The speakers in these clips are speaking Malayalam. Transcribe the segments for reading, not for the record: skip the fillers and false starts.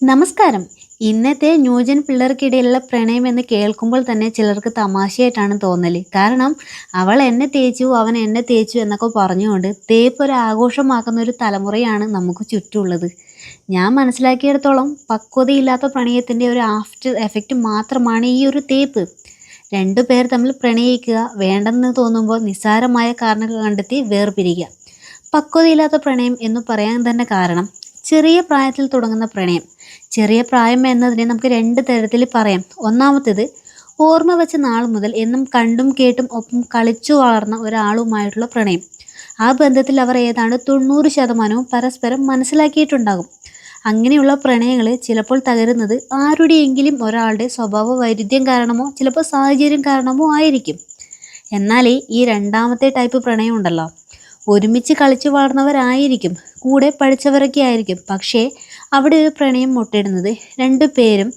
നമസ്കാരം. ഇന്നത്തെ ന്യൂജൻ പിള്ളേർക്കിടയിലുള്ള പ്രണയം എന്ന് കേൾക്കുമ്പോൾ തന്നെ ചിലർക്ക് തമാശയായിട്ടാണ് തോന്നല്. കാരണം അവൾ എന്നെ തേച്ചു, അവൻ എന്നെ തേച്ചു എന്നൊക്കെ പറഞ്ഞുകൊണ്ട് തേപ്പ് ഒരു ആഘോഷമാക്കുന്ന ഒരു തലമുറയാണ് നമുക്ക് ചുറ്റുമുള്ളത്. ഞാൻ മനസ്സിലാക്കിയിടത്തോളം പക്വതയില്ലാത്ത പ്രണയത്തിൻ്റെ ഒരു ആഫ്റ്റർ എഫക്റ്റ് മാത്രമാണ് ഈ ഒരു തേപ്പ്. രണ്ടു പേർ തമ്മിൽ പ്രണയിക്കുക, വേണ്ടെന്ന് തോന്നുമ്പോൾ നിസ്സാരമായ കാരണങ്ങൾ കണ്ടെത്തി വേർപിരിയുക. പക്വതയില്ലാത്ത പ്രണയം എന്ന് പറയാൻ തന്നെ കാരണം ചെറിയ പ്രായത്തിൽ തുടങ്ങുന്ന പ്രണയം. ചെറിയ പ്രായം എന്നതിനെ നമുക്ക് രണ്ട് തരത്തിൽ പറയാം. ഒന്നാമത്തേത് ഓർമ്മ വെച്ച നാൾ മുതൽ എന്നും കണ്ടും കേട്ടും ഒപ്പം കളിച്ചു വളർന്ന ഒരാളുമായിട്ടുള്ള പ്രണയം. ആ ബന്ധത്തിൽ അവർ ഏതാണ്ട് 90% പരസ്പരം മനസ്സിലാക്കിയിട്ടുണ്ടാകും. അങ്ങനെയുള്ള പ്രണയങ്ങൾ ചിലപ്പോൾ തകരുന്നത് ആരുടെയെങ്കിലും ഒരാളുടെ സ്വഭാവ വൈരുദ്ധ്യം കാരണമോ ചിലപ്പോൾ സാഹചര്യം കാരണമോ ആയിരിക്കും. എന്നാൽ ഈ രണ്ടാമത്തെ ടൈപ്പ് പ്രണയം ഉണ്ടല്ലോ, ഒരുമിച്ച് കളിച്ചു വളർന്നവരായിരിക്കും, കൂടെ പഠിച്ചവരൊക്കെ ആയിരിക്കും. പക്ഷേ അവിടെ ഒരു പ്രണയം മുട്ടിടുന്നത് രണ്ടു പേരും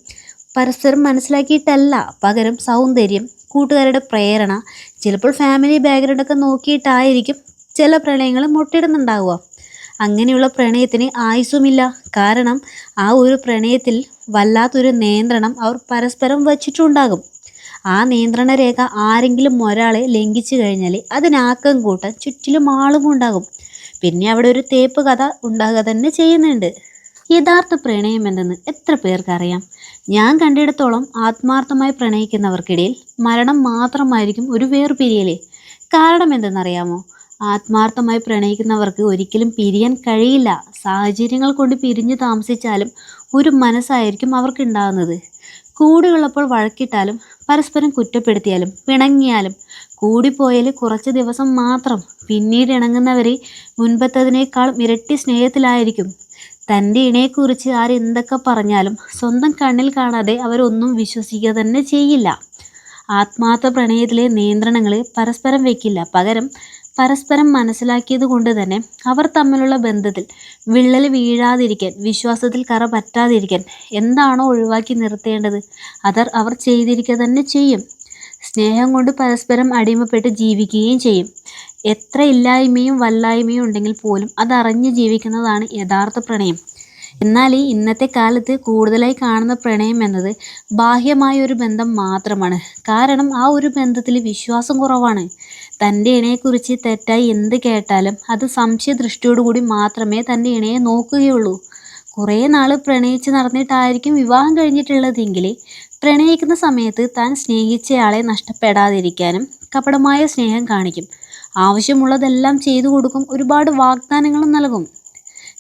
പരസ്പരം മനസ്സിലാക്കിയിട്ടല്ല. പകരം സൗന്ദര്യം, കൂട്ടുകാരുടെ പ്രേരണ, ചിലപ്പോൾ ഫാമിലി ബാക്ക്ഗ്രൗണ്ടൊക്കെ നോക്കിയിട്ടായിരിക്കും ചില പ്രണയങ്ങൾ മുട്ടിടുന്നുണ്ടാവുക. അങ്ങനെയുള്ള പ്രണയത്തിന് ആയുസ്സുമില്ല. കാരണം ആ ഒരു പ്രണയത്തിൽ വല്ലാത്തൊരു നിയന്ത്രണം അവർ പരസ്പരം വച്ചിട്ടുണ്ടാകും. ആ നിയന്ത്രണ രേഖ ആരെങ്കിലും ഒരാളെ ലംഘിച്ചു കഴിഞ്ഞാൽ അതിനാക്കം കൂട്ടാൻ ചുറ്റിലും ആളും ഉണ്ടാകും. പിന്നെ അവിടെ ഒരു തേപ്പ് കഥ ഉണ്ടാകുക തന്നെ ചെയ്യുന്നുണ്ട്. യഥാർത്ഥ പ്രണയം എന്തെന്ന് എത്ര പേർക്കറിയാം? ഞാൻ കണ്ടിടത്തോളം ആത്മാർത്ഥമായി പ്രണയിക്കുന്നവർക്കിടയിൽ മരണം മാത്രമായിരിക്കും ഒരു വേർപിരിയല്. കാരണം എന്തെന്നറിയാമോ? ആത്മാർത്ഥമായി പ്രണയിക്കുന്നവർക്ക് ഒരിക്കലും പിരിയാൻ കഴിയില്ല. സാഹചര്യങ്ങൾ കൊണ്ട് പിരിഞ്ഞു താമസിച്ചാലും ഒരു മനസ്സായിരിക്കും അവർക്ക് ഉണ്ടാകുന്നത്. കൂടെയുള്ളപ്പോൾ വഴക്കിട്ടാലും പരസ്പരം കുറ്റപ്പെടുത്തിയാലും പിണങ്ങിയാലും കൂടിപ്പോയാൽ കുറച്ച് ദിവസം മാത്രം. പിന്നീട് ഇണങ്ങുന്നവരെ മുൻപത്തതിനേക്കാൾ ഇരട്ടി സ്നേഹത്തിലായിരിക്കും. തൻ്റെ ഇണയെക്കുറിച്ച് ആരെന്തൊക്കെ പറഞ്ഞാലും സ്വന്തം കണ്ണിൽ കാണാതെ അവരൊന്നും വിശ്വസിക്കുക തന്നെ ചെയ്യില്ല. ആത്മാർത്ഥ പ്രണയത്തിലെ നിയന്ത്രണങ്ങൾ പരസ്പരം വയ്ക്കില്ല. പകരം പരസ്പരം മനസ്സിലാക്കിയത് കൊണ്ട് തന്നെ അവർ തമ്മിലുള്ള ബന്ധത്തിൽ വിള്ളൽ വീഴാതിരിക്കാൻ, വിശ്വാസത്തിൽ കറ പറ്റാതിരിക്കാൻ എന്താണോ ഒഴിവാക്കി നിർത്തേണ്ടത് അവർ ചെയ്തിരിക്കുക തന്നെ ചെയ്യും. സ്നേഹം കൊണ്ട് പരസ്പരം അടിമപ്പെട്ട് ജീവിക്കുകയും ചെയ്യും. എത്ര ഇല്ലായ്മയും വല്ലായ്മയും ഉണ്ടെങ്കിൽ പോലും അതറിഞ്ഞ് ജീവിക്കുന്നതാണ് യഥാർത്ഥ പ്രണയം. എന്നാൽ ഇന്നത്തെ കാലത്ത് കൂടുതലായി കാണുന്ന പ്രണയം എന്നത് ബാഹ്യമായ ഒരു ബന്ധം മാത്രമാണ്. കാരണം ആ ഒരു ബന്ധത്തിൽ വിശ്വാസം കുറവാണ്. തൻ്റെ ഇണയെക്കുറിച്ച് തെറ്റായി എന്ത് കേട്ടാലും അത് സംശയദൃഷ്ടിയോടുകൂടി മാത്രമേ തൻ്റെ ഇണയെ നോക്കുകയുള്ളൂ. കുറേ നാൾ പ്രണയിച്ച് നടന്നിട്ടായിരിക്കും വിവാഹം കഴിഞ്ഞിട്ടുള്ളതെങ്കിൽ പ്രണയിക്കുന്ന സമയത്ത് താൻ സ്നേഹിച്ചയാളെ നഷ്ടപ്പെടാതിരിക്കാനും കപടമായ സ്നേഹം കാണിക്കും. ആവശ്യമുള്ളതെല്ലാം ചെയ്തു കൊടുക്കും, ഒരുപാട് വാഗ്ദാനങ്ങളും നൽകും.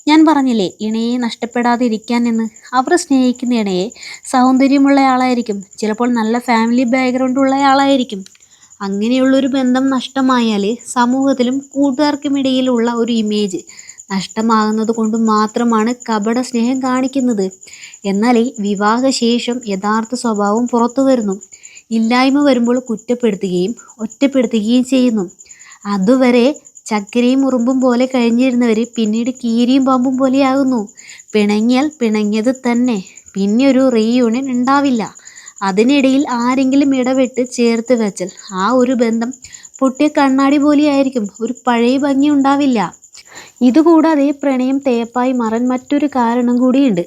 ഞാൻ പറഞ്ഞില്ലേ, ഇണയെ നഷ്ടപ്പെടാതിരിക്കാൻ എന്ന്. അവർ സ്നേഹിക്കുന്ന ഇണയെ സൗന്ദര്യമുള്ളയാളായിരിക്കും, ചിലപ്പോൾ നല്ല ഫാമിലി ബാക്ക്ഗ്രൗണ്ട് ഉള്ളയാളായിരിക്കും. അങ്ങനെയുള്ളൊരു ബന്ധം നഷ്ടമായാൽ സമൂഹത്തിലും കൂട്ടുകാർക്കുമിടയിലുള്ള ഒരു ഇമേജ് നഷ്ടമാകുന്നത് കൊണ്ട് മാത്രമാണ് കപട സ്നേഹം കാണിക്കുന്നത്. എന്നാൽ വിവാഹശേഷം യഥാർത്ഥ സ്വഭാവം പുറത്തു വരുന്നു. ഇല്ലായ്മ വരുമ്പോൾ കുറ്റപ്പെടുത്തുകയും ഒറ്റപ്പെടുത്തുകയും ചെയ്യുന്നു. അതുവരെ ചക്കരയും ഉറുമ്പും പോലെ കഴിഞ്ഞിരുന്നവർ പിന്നീട് കീരിയും പാമ്പും പോലെയാകുന്നു. പിണങ്ങിയാൽ പിണങ്ങിയത് തന്നെ, പിന്നെ ഒരു റീയൂണിയൻ ഉണ്ടാവില്ല. അതിനിടയിൽ ആരെങ്കിലും ഇടപെട്ട് ചേർത്ത് വെച്ചാൽ ആ ഒരു ബന്ധം പൊട്ടിയ കണ്ണാടി പോലെയായിരിക്കും, ഒരു പഴയ ഭംഗി ഉണ്ടാവില്ല. ഇതുകൂടാതെ പ്രണയം തേപ്പായി മാറാൻ മറ്റൊരു കാരണം കൂടിയുണ്ട്.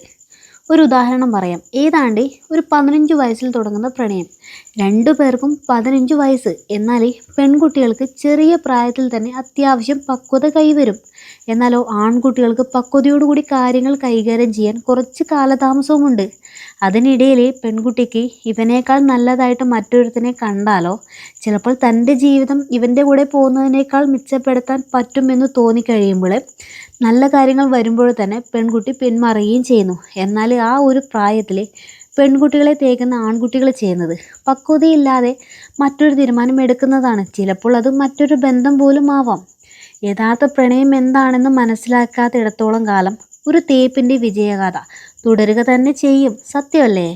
ഒരു ഉദാഹരണം പറയാം. ഏതാണ്ട് ഒരു 15 വയസ്സിൽ തുടങ്ങുന്ന പ്രണയം. രണ്ടു പേർക്കും 15 വയസ്സ്. എന്നാൽ പെൺകുട്ടികൾക്ക് ചെറിയ പ്രായത്തിൽ തന്നെ അത്യാവശ്യം പക്വത കൈവരും. എന്നാലോ ആൺകുട്ടികൾക്ക് പക്വതയോടുകൂടി കാര്യങ്ങൾ കൈകാര്യം ചെയ്യാൻ കുറച്ച് കാലതാമസവുമുണ്ട്. അതിനിടയിൽ പെൺകുട്ടിക്ക് ഇവനേക്കാൾ നല്ലതായിട്ട് മറ്റൊരുത്തനെ കണ്ടാലോ ചിലപ്പോൾ തൻ്റെ ജീവിതം ഇവൻ്റെ കൂടെ പോകുന്നതിനേക്കാൾ മിച്ചപ്പെടുത്താൻ പറ്റുമെന്ന് തോന്നിക്കഴിയുമ്പോൾ നല്ല കാര്യങ്ങൾ വരുമ്പോൾ തന്നെ പെൺകുട്ടി പിന്മാറുകയും ചെയ്യുന്നു. എന്നാൽ ആ ഒരു പ്രായത്തിൽ പെൺകുട്ടികളെ തേക്കുന്ന ആൺകുട്ടികൾ ചെയ്യുന്നത് പക്വതയില്ലാതെ മറ്റൊരു തീരുമാനം എടുക്കുന്നതാണ്. ചിലപ്പോൾ അത് മറ്റൊരു ബന്ധം പോലും ആവാം. യഥാർത്ഥ പ്രണയം എന്താണെന്ന് മനസ്സിലാക്കാത്തിടത്തോളം കാലം ഒരു തേപ്പിൻ്റെ വിജയഗാഥ തുടരുക തന്നെ ചെയ്യും. സത്യമല്ലേ?